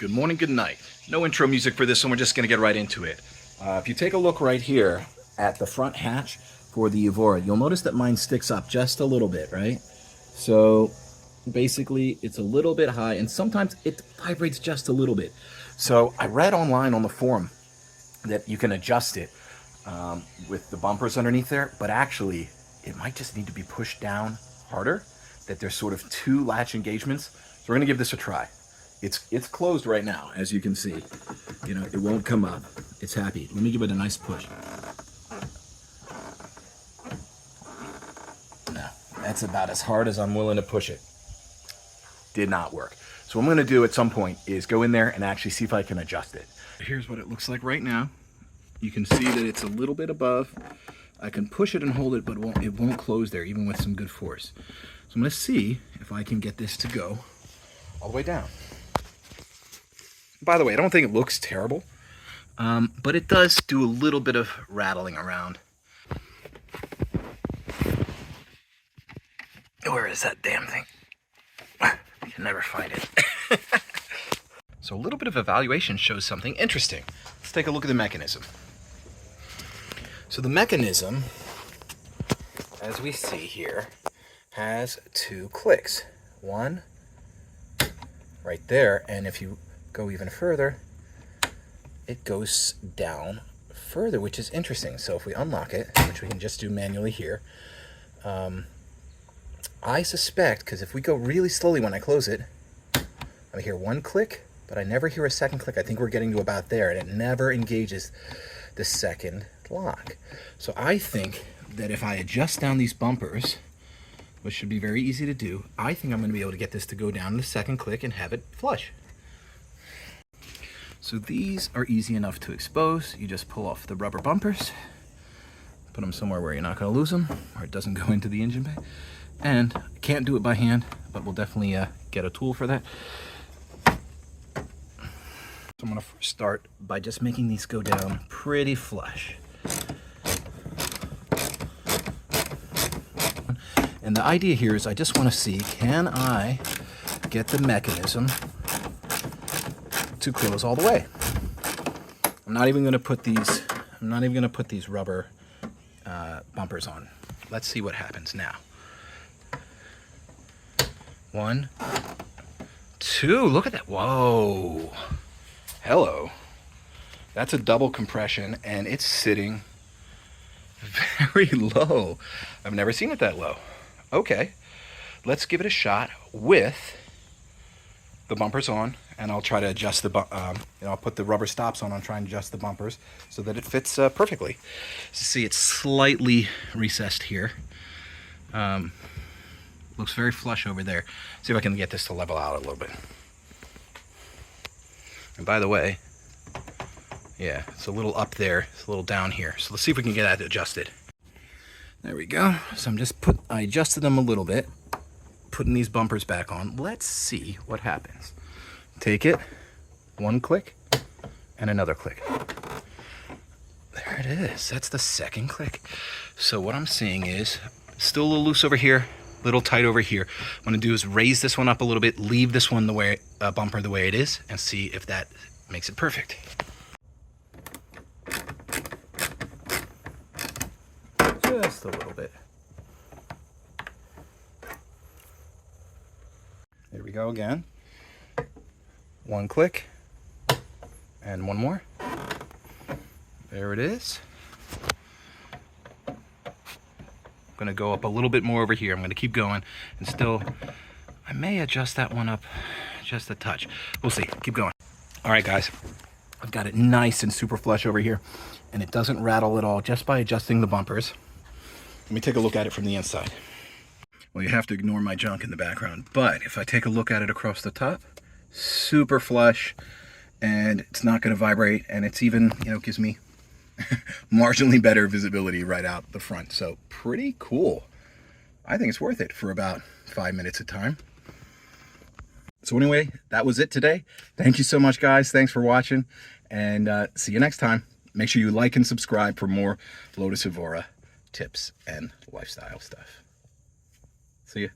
Good morning, good night. No intro music for this one, we're just going to get right into it. If you take a look right here at the front hatch for the Evora, you'll notice that mine sticks up just a little bit, right? So basically it's a little bit high and sometimes it vibrates just a little bit. So I read online on the forum that you can adjust it with the bumpers underneath there, but actually it might just need to be pushed down harder, that there's sort of two latch engagements. So we're going to give this a try. It's closed right now, as you can see. You know, it won't come up. It's happy. Let me give it a nice push. No, that's about as hard as I'm willing to push it. Did not work. So what I'm going to do at some point is go in there and actually see if I can adjust it. Here's what it looks like right now. You can see that it's a little bit above. I can push it and hold it, but it won't close there, even with some good force. So I'm going to see if I can get this to go all the way down. By the way, I don't think it looks terrible, but it does do a little bit of rattling around. Where is that damn thing? You can never find it. So a little bit of evaluation shows something interesting. Let's take a look at the mechanism. So the mechanism, as we see here, has two clicks. One right there, and if you go even further, it goes down further, which is interesting. So if we unlock it, which we can just do manually here, I suspect, because if we go really slowly when I close it, I hear one click, but I never hear a second click. I think we're getting to about there, and it never engages the second lock. So I think that if I adjust down these bumpers, which should be very easy to do, I think I'm going to be able to get this to go down to the second click and have it flush. So these are easy enough to expose. You just pull off the rubber bumpers, put them somewhere where you're not going to lose them, or it doesn't go into the engine bay. And I can't do it by hand, but we'll definitely get a tool for that. So I'm going to first start by just making these go down pretty flush. And the idea here is I just want to see, can I get the mechanism to close all the way? I'm not even going to put these rubber bumpers on. Let's see what happens now. 1, 2, look at that. Whoa. Hello. That's a double compression and it's sitting very low. I've never seen it that low. Okay, let's give it a shot with the bumpers on, and I'll try to adjust I'll put the rubber stops on. I'll try and adjust the bumpers so that it fits perfectly. So see, it's slightly recessed here. Looks very flush over there. See if I can get this to level out a little bit. And by the way, yeah, it's a little up there, it's a little down here. So let's see if we can get that adjusted. There we go. So I adjusted them a little bit, putting these bumpers back on. Let's see what happens. Take it, one click, and another click. There it is. That's the second click. So what I'm seeing is still a little loose over here, a little tight over here. What I'm gonna do is raise this one up a little bit, leave this one bumper the way it is, and see if that makes it perfect. Just a little bit. There we go again. One click and one more. There it is. I'm gonna go up a little bit more over here. I'm gonna keep going and still, I may adjust that one up just a touch. We'll see, keep going. All right guys, I've got it nice and super flush over here and it doesn't rattle at all just by adjusting the bumpers. Let me take a look at it from the inside. Well, you have to ignore my junk in the background, but if I take a look at it across the top, super flush, and it's not going to vibrate, and it's even, gives me marginally better visibility right out the front. So pretty cool. I think it's worth it for about 5 minutes of time. So anyway, that was it today. Thank you so much, guys. Thanks for watching, and see you next time. Make sure you like and subscribe for more Lotus Evora tips and lifestyle stuff. See ya.